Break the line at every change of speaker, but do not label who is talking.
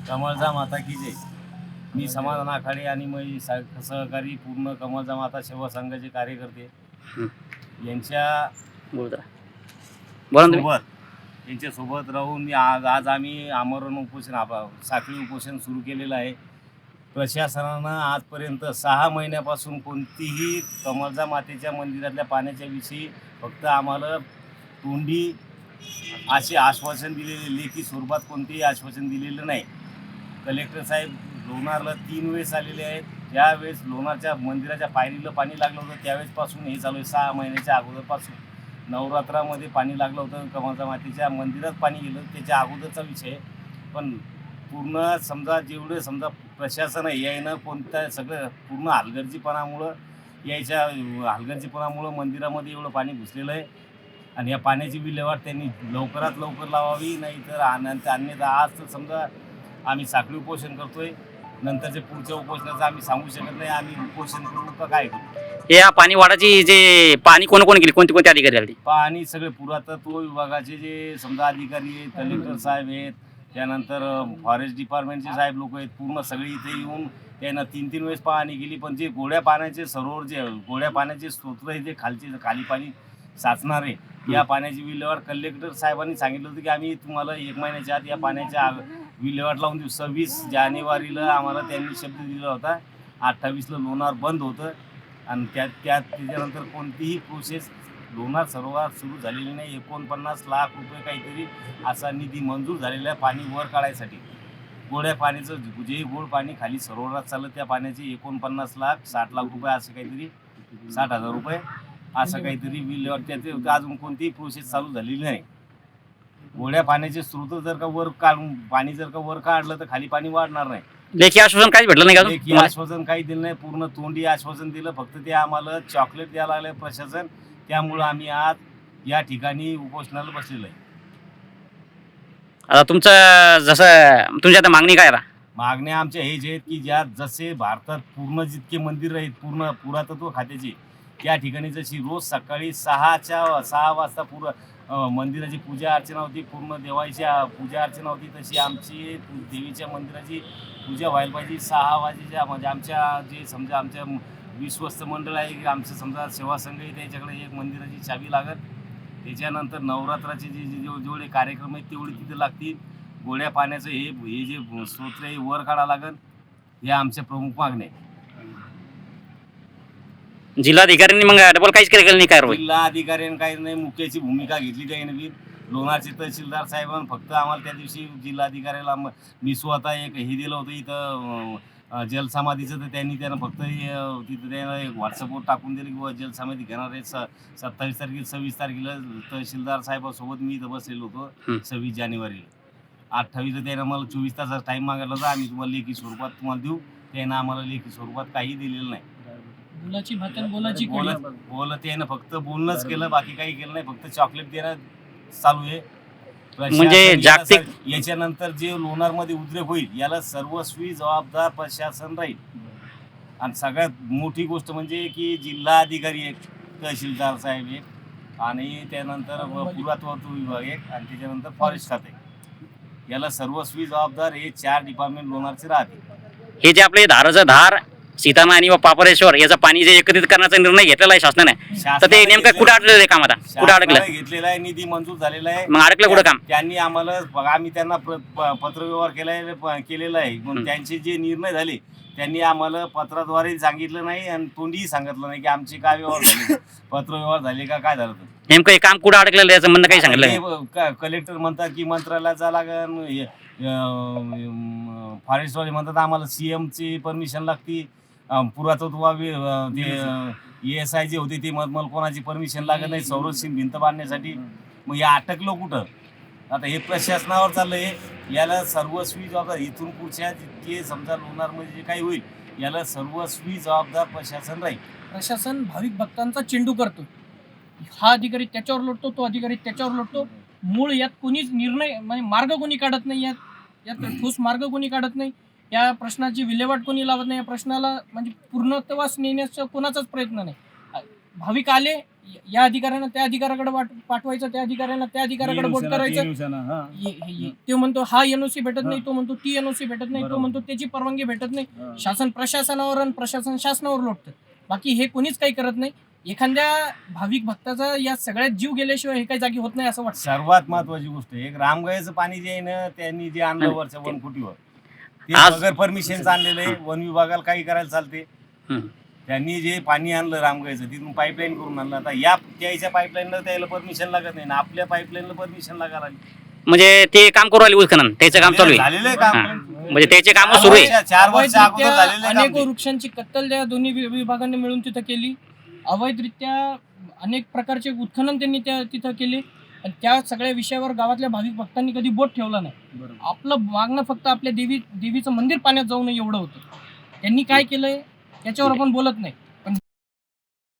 कमळजा माता की जय. मी समाधान आखाडे आणि मी सहकारी पूर्ण कमळजा माता सेवा संघाचे कार्यकर्ते यांच्या यांच्यासोबत राहून मी आज आम्ही आमरण उपोषण साखळी उपोषण सुरू केलेलं आहे. प्रशासनानं आजपर्यंत 6 महिन्यापासून कोणतीही कमळजा मातेच्या मंदिरातल्या पाण्याच्या विषयी फक्त आम्हाला तोंडी असे आश्वासन दिलेले, लेखी स्वरूपात कोणतेही आश्वासन दिलेलं नाही. कलेक्टर साहेब लोणारला 3 वेळेस आलेले आहेत. ज्यावेळेस लोणारच्या मंदिराच्या पायरीला पाणी लागलं होतं त्यावेळेसपासून हे चालू आहे. 6 महिन्याच्या अगोदरपासून नवरात्रामध्ये पाणी लागलं होतं, कमळजा मातेच्या मंदिरात पाणी गेलं त्याच्या अगोदरचा विषय. पण पूर्ण समजा जेवढे समजा प्रशासन आहे यानं कोणत्या सगळं पूर्ण हलगर्जीपणामुळं मंदिरामध्ये एवढं पाणी घुसलेलं आहे. आणि या पाण्याची विल्हेवाट त्यांनी लवकरात लवकर लावावी, नाही तर अन्यथा आज तर समजा आम्ही साखळी उपोषण करतोय. नंतरच्या पुढच्या उपोषणाचं आम्ही सांगू शकत नाही. आम्ही उपोषण करू का काय करू.
या पाणी वाढाची जे पाणी कोण केली, कोणते अधिकारी आले?
पाणी सगळे पुरातत्व विभागाचे जे समजा अधिकारी आहेत, कलेक्टर साहेब आहेत, त्यानंतर फॉरेस्ट डिपार्टमेंटचे साहेब लोक आहेत, पूर्ण सगळे इथे येऊन त्यांना 3-3 वेळेस पाहणी केली. पण जे गोड्या पाण्याचे सरोवर जे गोड्या पाण्याचे स्रोत आहे जे खाली पाणी साचणार आहे या पाण्याची विल्हेवाट कलेक्टर साहेबांनी सांगितलं होतं की आम्ही तुम्हाला 1 महिन्याच्या आत या पाण्याच्या विल्हेवाट लावून देऊ. 26 जानेवारीला आम्हाला त्यांनी शब्द दिला होता. 28ला लोणार बंद होतं आणि त्याच्यानंतर कोणतीही प्रोसेस लोणार सरोवर सुरू झालेली नाही. 49 लाख रुपये काहीतरी असा निधी मंजूर झालेला आहे पाणी वर काढायसाठी. गोड्या पाण्याचं जे गोड पाणी खाली सरोवरात चाललं त्या पाण्याचे 49 लाख 60 लाख रुपये असं काहीतरी 60,000 रुपये असं काहीतरी विल्हेवाट त्याचे अजून कोणतीही प्रोसेस चालू झालेली नाही. गोड्या पाण्याचे स्रोत जर का वर काढून पाणी जर का वर काढलं तर खाली पाणी वाढणार नाही.
लेखी आश्वासन काहीच भेटलं नाही का?
लेखी आश्वासन काही दिलं नाही, पूर्ण तोंडी आश्वासन दिलं. फक्त ते आम्हाला चॉकलेट द्यायला लागले प्रशासन. त्यामुळं आम्ही आज या ठिकाणी उपोषणाला बसलेलो आहे.
आता तुमचं जसं तुमच्या आता मागणी काय आहे?
मागण्या आमच्या हे जे आहेत की ज्या जसे भारतात पूर्ण जितके मंदिर आहेत पूर्ण पुरातत्व खात्याचे त्या ठिकाणी जशी रोज सकाळी 6 वाजता मंदिराची पूजा अर्चना होती, पूर्ण देवाची पूजा अर्चना होती, तशी आमची देवीच्या मंदिराची पूजा व्हायला पाहिजे 6 वाजेच्या. म्हणजे आमच्या जे समजा आमच्या विश्वस्त मंडळ आहे आमचं समजा सेवा संघ आहे त्याच्याकडे एक मंदिराची चावी लागत. त्याच्यानंतर नवरात्राचे जेवढे कार्यक्रम आहेत तेवढे तिथे लागतील. गोड्या पाण्याचं हे जे स्रोत आहे वर काढा लागेल. या आमच्या प्रमुख मागण्या आहेत.
जिल्हाधिकाऱ्यांनी मग डबल काहीच केलं नाही कारवाई?
जिल्हा अधिकाऱ्यांनी काही नाही मुख्याची भूमिका घेतली त्याने. लोणारचे तहसीलदार साहेबांनी फक्त आम्हाला त्या दिवशी जिल्हाधिकाऱ्याला मी स्वतः एक हे दिलं होतं इथं जलसमाधीचं, तर त्यांना फक्त तिथं त्यांना एक व्हॉट्सअपवर टाकून दिलं की जलसमाधी घेणार आहे 27 तारखेला 26 तारखेला तहसीलदार साहेबासोबत मी इथं बसलेलो होतो 26 जानेवारीला. 28ला त्यानं मला 24 तासाचा टाईम मागितला होता. आम्ही तुम्हाला लेखी स्वरूपात तुम्हाला देऊ. त्यानं आम्हाला लेखी स्वरूपात काही दिलेलं नाही. त्यानं फक्त बोलणंच केलं, बाकी काही केलं नाही. फक्त चॉकलेट देणं चालू आहे.
म्हणजे जागतिक
याच्यानंतर जे लोणारमध्ये उद्रेक होईल याला सर्वस्वी जबाबदार प्रशासन राहील. आणि सगळ्यात मोठी गोष्ट म्हणजे की जिल्हा अधिकारी एक, तहसीलदार साहेब एक, आणि त्यानंतर पुरातत्व विभाग एक, आणि त्याच्यानंतर फॉरेस्ट खाते. याला सर्वस्वी जबाबदार हे 4 डिपार्टमेंट लोणारचे राहते.
हे जे आपले धार सीताना आणि पापरेश्वर याचं पाणी जे एकत्रित करण्याचा निर्णय घेतलेला आहे शासनाने, तर ते नेमकं कुठं अडकलेलं आहे काम? आता कुठं अडकलं?
घेतलेला आहे, निधी मंजूर झालेला आहे.
मग अडकलं कुठं काम?
त्यांनी आम्ही त्यांना पत्रव्यवहार केलेला आहे. पण त्यांचे जे निर्णय झाले त्यांनी आम्हाला पत्राद्वारे सांगितलं नाही आणि तोंडीही सांगितलं नाही की आमचे काय व्यवहार झाले, पत्रव्यवहार झाले का काय झालं.
नेमकं हे काम कुठं अडकलेलं याचं म्हणणं काही सांगितलं?
कलेक्टर म्हणतात की मंत्रालयाचा लागेल, फॉरेस्टवाले म्हणतात आम्हाला CMची परमिशन लागते, पुरातत्व ESI जे होते ते मला कोणाची परमिशन लागत नाही संरक्षण भिंत बांधण्यासाठी. मग या अटकलो कुठं? आता हे प्रशासनावर चाललंय. याला सर्वस्वी जबाबदार इथून पुढच्या जितके समजा लोणारमध्ये जे काही होईल याला सर्वस्वी जबाबदार प्रशासन राहील.
प्रशासन भाविक भक्तांचा चेंडू करतो. हा अधिकारी त्याच्यावर लढतो, तो अधिकारी त्याच्यावर लढतो. मूळ यात कोणीच निर्णय म्हणजे मार्ग कोणी काढत नाही. यात ठोस मार्ग कोणी काढत नाही. या प्रश्नाची विल्हेवाट कोणी लावत नाही. या प्रश्नाला म्हणजे पूर्णत्वास नेण्याचा कोणाचाच प्रयत्न नाही. भाविक आले, या अधिकाऱ्यांना त्या अधिकाऱ्याकडे पाठवायचं, त्या अधिकाऱ्यांना त्या अधिकाऱ्याकडे बोट करायचं. तो म्हणतो हा एनओसी भेटत नाही, तो म्हणतो ती एनओसी भेटत नाही, तो म्हणतो त्याची परवानगी भेटत नाही. शासन प्रशासनावर आणि प्रशासन शासनावर लोटतं. बाकी हे कोणीच काही करत नाही. एखाद्या भाविक भक्ताचा या सगळ्यात जीव गेल्याशिवाय हे काही जागी होत नाही असं वाटतं.
सर्वात महत्वाची गोष्ट एक रामगयाचं पाणी जे आहे ना त्यांनी जे आणलं वरच्या 1 फुटीवर ते
आज-
बगैर परमिशनचं आणलेलं आहे. वन विभागाला काही करायला चालते.
हं.
त्यांनी जे पाणी आणलं रामगयाचं तिथून पाईपलाईन करून आणलं. आता या त्याच्या पाईपलाईनला त्याला परमिशन लागत नाही ना आपल्या पाईपलाईनला परमिशन लागायला लागली.
म्हणजे ते काम करू राहिले उत्खनन, त्याचं काम चालू आहे.
झालेलं आहे
हा.
काम.
म्हणजे त्याचे काम सुरू आहे.
4 वर्ष अगोदर
अवैधरित्या
झालेलं आहे
अनेक
काम ते.
वृक्षांची कत्तल त्या दोन्ही विभागांनी मिळून तिथं केली. अवैधरित्या अनेक प्रकारचे उत्खनन त्यांनी तिथं केले. आणि त्या सगळ्या विषयावर गावातल्या भाविक भक्तांनी कधी बोट ठेवला नाही. आपलं मागणं फक्त आपल्या देवीचं मंदिर पाण्यात जाऊ नये एवढं होतं. त्यांनी काय केलंय त्याच्यावर आपण बोलत नाही.